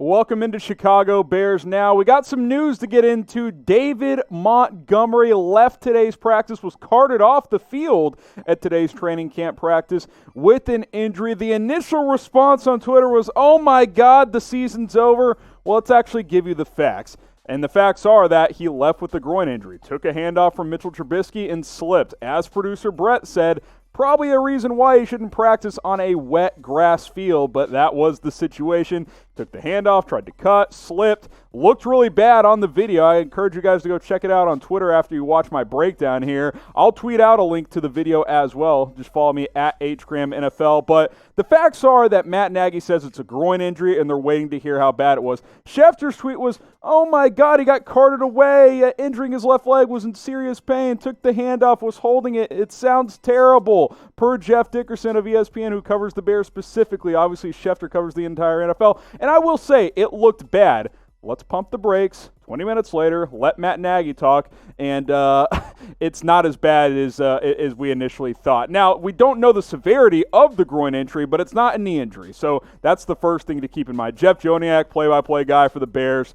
Welcome into Chicago Bears Now. We got some news to get into. David Montgomery left today's practice, was carted off the field at today's training camp practice with an injury. The initial response on Twitter was, "Oh my God, the season's over." Well, let's actually give you the facts. And the facts are that he left with a groin injury, took a handoff from Mitchell Trubisky and slipped. As producer Brett said, probably a reason why he shouldn't practice on a wet grass field, but that was the situation. Took the handoff, tried to cut, slipped, looked really bad on the video. I encourage you guys to go check it out on Twitter after you watch my breakdown here. I'll tweet out a link to the video as well. Just follow me at HGramNFL. But the facts are that Matt Nagy says it's a groin injury, and they're waiting to hear how bad it was. Schefter's tweet was, "Oh my God, he got carted away, injuring his left leg, was in serious pain, took the handoff, was holding it. It sounds terrible." Per Jeff Dickerson of ESPN, who covers the Bears specifically. Obviously, Schefter covers the entire NFL. And I will say, it looked bad. Let's pump the brakes. 20 minutes later, let Matt Nagy talk, and it's not as bad as we initially thought. Now, we don't know the severity of the groin injury, but it's not a knee injury, so that's the first thing to keep in mind. Jeff Joniak, play-by-play guy for the Bears,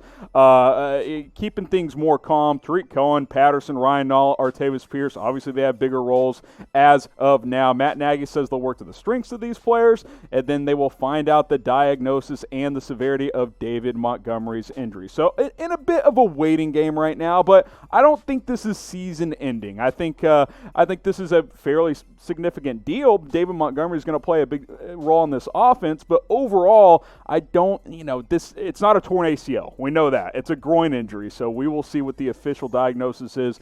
keeping things more calm. Tariq Cohen, Patterson, Ryan Nall, Artavis Pierce, obviously they have bigger roles as of now. Matt Nagy says they'll work to the strengths of these players, and then they will find out the diagnosis and the severity of David Montgomery's injury. So in a bit of a waiting game right now, but I don't think this is season ending. I think this is a fairly significant deal. David Montgomery is going to play a big role in this offense, but overall, I don't, it's not a torn ACL. We know that. It's a groin injury, so we will see what the official diagnosis is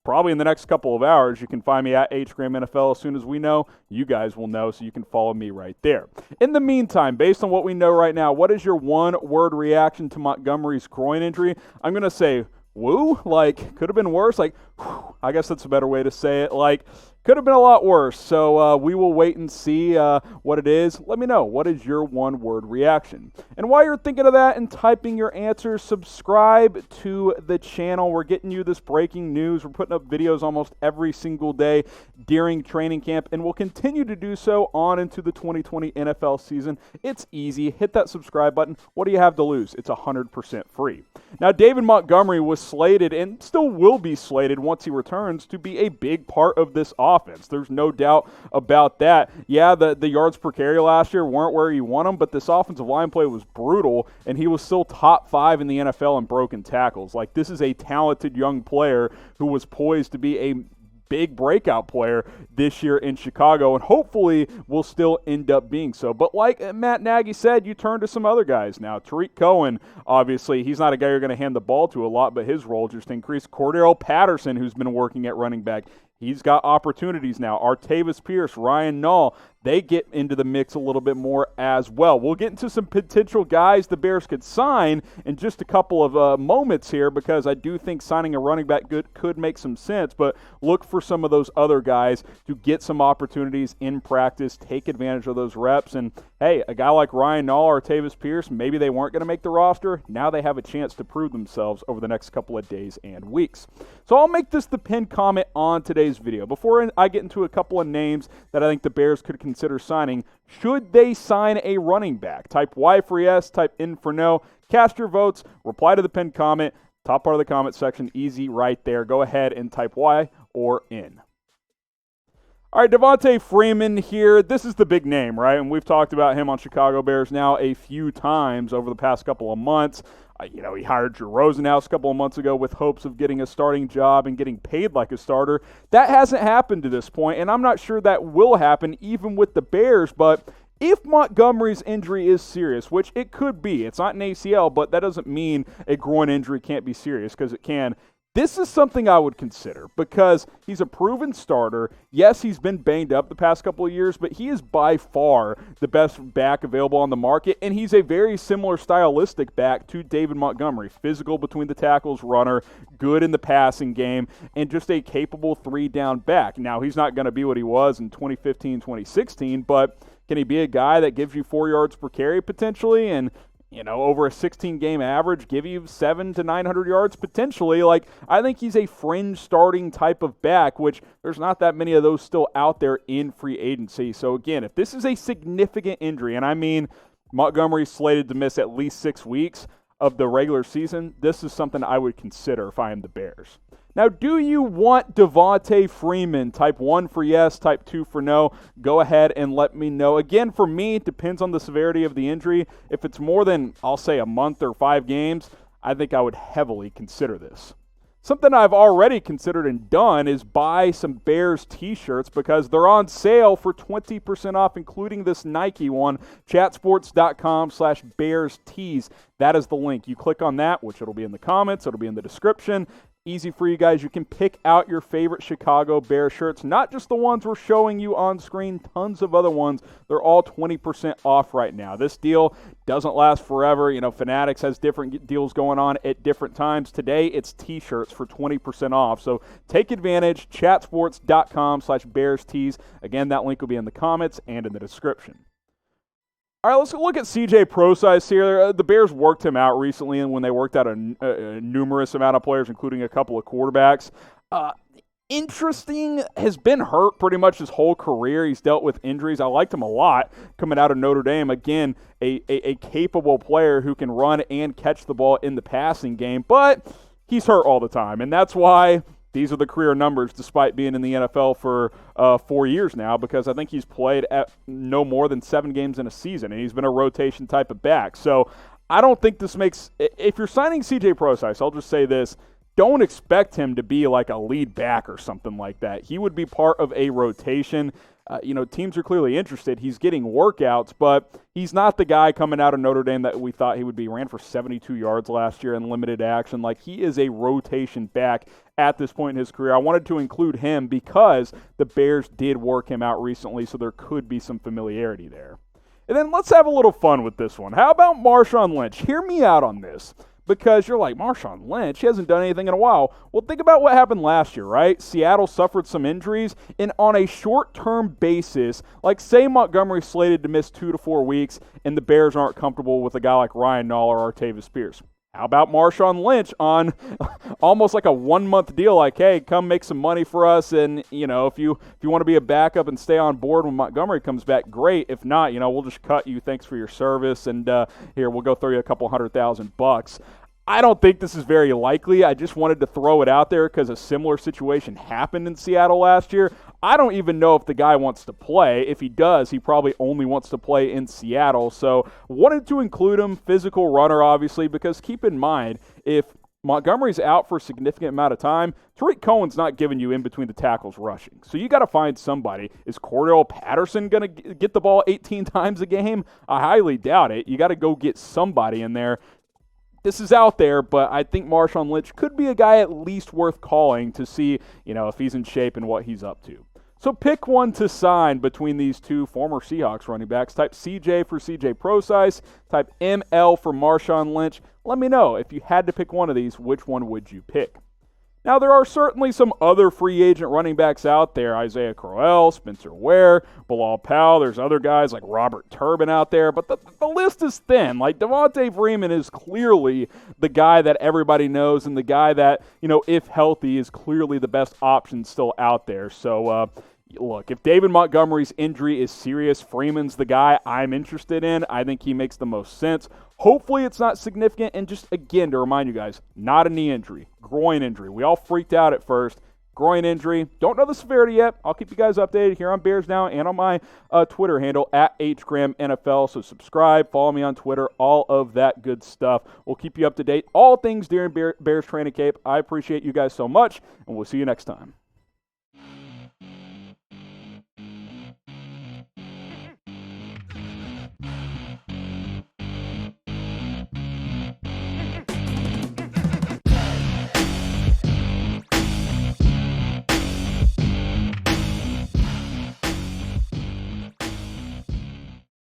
probably in the next couple of hours. You can find me at HGramNFL. As soon as we know, you guys will know, so you can follow me right there. In the meantime, based on what we know right now, what is your one-word reaction to Montgomery's groin injury? I'm going to say, woo, could have been worse. Whew, I guess that's a better way to say it. Could have been a lot worse. So we will wait and see what it is. Let me know. What is your one-word reaction? And while you're thinking of that and typing your answers, subscribe to the channel. We're getting you this breaking news. We're putting up videos almost every single day during training camp, and we'll continue to do so on into the 2020 NFL season. It's easy. Hit that subscribe button. What do you have to lose? It's 100% free. Now, David Montgomery was slated and still will be slated once he returns to be a big part of this offense. There's no doubt about that. Yeah, the yards per carry last year weren't where you want them, but this offensive line play was brutal, and he was still top 5 in the NFL in broken tackles. This is a talented young player who was poised to be a big breakout player this year in Chicago, and hopefully will still end up being so. But like Matt Nagy said, you turn to some other guys now. Tariq Cohen, obviously, he's not a guy you're going to hand the ball to a lot, but his role just increased. Cordero Patterson, who's been working at running back, he's got opportunities now. Artavis Pierce, Ryan Nall, they get into the mix a little bit more as well. We'll get into some potential guys the Bears could sign in just a couple of moments here, because I do think signing a running back could make some sense, but look for some of those other guys to get some opportunities in practice, take advantage of those reps. And hey, a guy like Ryan Nall or Artavis Pierce, maybe they weren't going to make the roster. Now they have a chance to prove themselves over the next couple of days and weeks. So I'll make this the pinned comment on today's video. Before I get into a couple of names that I think the Bears could consider signing, should they sign a running back? Type Y for yes, type N for no. Cast your votes, reply to the pinned comment, top part of the comment section, easy right there. Go ahead and type Y or N. All right, Devonta Freeman here. This is the big name, right? And we've talked about him on Chicago Bears now a few times over the past couple of months. He hired Drew Rosenhaus a couple of months ago with hopes of getting a starting job and getting paid like a starter. That hasn't happened to this point, and I'm not sure that will happen even with the Bears. But if Montgomery's injury is serious, which it could be, it's not an ACL, but that doesn't mean a groin injury can't be serious, because it can. This is something I would consider, because he's a proven starter. Yes, he's been banged up the past couple of years, but he is by far the best back available on the market, and he's a very similar stylistic back to David Montgomery. Physical between the tackles, runner, good in the passing game, and just a capable three-down back. Now, he's not going to be what he was in 2015, 2016, but can he be a guy that gives you 4 yards per carry potentially, and over a 16-game average, give you 700 to 900 yards potentially? I think he's a fringe starting type of back, which there's not that many of those still out there in free agency. So again, if this is a significant injury, and I mean Montgomery slated to miss at least 6 weeks of the regular season. This is something I would consider if I am the Bears. Now, do you want Devonta Freeman? Type 1 for yes, type 2 for no. Go ahead and let me know. Again, for me, it depends on the severity of the injury. If it's more than, I'll say, a month or 5 games, I think I would heavily consider this. Something I've already considered and done is buy some Bears t-shirts because they're on sale for 20% off, including this Nike one, chatsports.com/BearsTees. That is the link. You click on that, which it'll be in the comments, it'll be in the description. Easy for you guys. You can pick out your favorite Chicago Bears shirts, not just the ones we're showing you on screen, tons of other ones. They're all 20% off right now. This deal doesn't last forever. You know, Fanatics has different deals going on at different times. Today, it's t-shirts for 20% off. So take advantage, chatsports.com/BearsTees. Again, that link will be in the comments and in the description. All right, let's look at CJ Prosise here. The Bears worked him out recently, and when they worked out a numerous amount of players, including a couple of quarterbacks. Interesting, has been hurt pretty much his whole career. He's dealt with injuries. I liked him a lot coming out of Notre Dame. Again, a capable player who can run and catch the ball in the passing game, but he's hurt all the time, and that's why these are the career numbers despite being in the NFL for 4 years now, because I think he's played at no more than 7 games in a season, and he's been a rotation type of back. So I don't think this makes – if you're signing CJ Prosise, I'll just say this, don't expect him to be like a lead back or something like that. He would be part of a rotation. Teams are clearly interested. He's getting workouts, but he's not the guy coming out of Notre Dame that we thought he would be. He ran for 72 yards last year in limited action. Like, he is a rotation back at this point in his career. I wanted to include him because the Bears did work him out recently, so there could be some familiarity there. And then let's have a little fun with this one. How about Marshawn Lynch? Hear me out on this. Because you're like, Marshawn Lynch, he hasn't done anything in a while. Well, think about what happened last year, right? Seattle suffered some injuries, and on a short-term basis, like say Montgomery slated to miss 2 to 4 weeks, and the Bears aren't comfortable with a guy like Ryan Nall or Artavis Pierce. How about Marshawn Lynch on almost like a 1-month deal, like, hey, come make some money for us, and, if you want to be a backup and stay on board when Montgomery comes back, great. If not, we'll just cut you. Thanks for your service, and here, we'll go throw you a couple $100,000. I don't think this is very likely. I just wanted to throw it out there because a similar situation happened in Seattle last year. I don't even know if the guy wants to play. If he does, he probably only wants to play in Seattle. So wanted to include him, physical runner, obviously, because keep in mind, if Montgomery's out for a significant amount of time, Tariq Cohen's not giving you in between the tackles rushing. So you got to find somebody. Is Cordell Patterson going to get the ball 18 times a game? I highly doubt it. You got to go get somebody in there. This is out there, but I think Marshawn Lynch could be a guy at least worth calling to see, if he's in shape and what he's up to. So pick one to sign between these two former Seahawks running backs. Type CJ for CJ Prosise. Type ML for Marshawn Lynch. Let me know, if you had to pick one of these, which one would you pick? Now, there are certainly some other free agent running backs out there. Isaiah Crowell, Spencer Ware, Bilal Powell. There's other guys like Robert Turbin out there. But the list is thin. Like, Devonta Freeman is clearly the guy that everybody knows and the guy that, if healthy, is clearly the best option still out there. So, look, if David Montgomery's injury is serious, Freeman's the guy I'm interested in. I think he makes the most sense. Hopefully it's not significant. And just, again, to remind you guys, not a knee injury, groin injury. We all freaked out at first. Groin injury. Don't know the severity yet. I'll keep you guys updated here on Bears Now and on my Twitter handle, @HGramNFL. So subscribe, follow me on Twitter, all of that good stuff. We'll keep you up to date. All things during Bears training camp. I appreciate you guys so much, and we'll see you next time.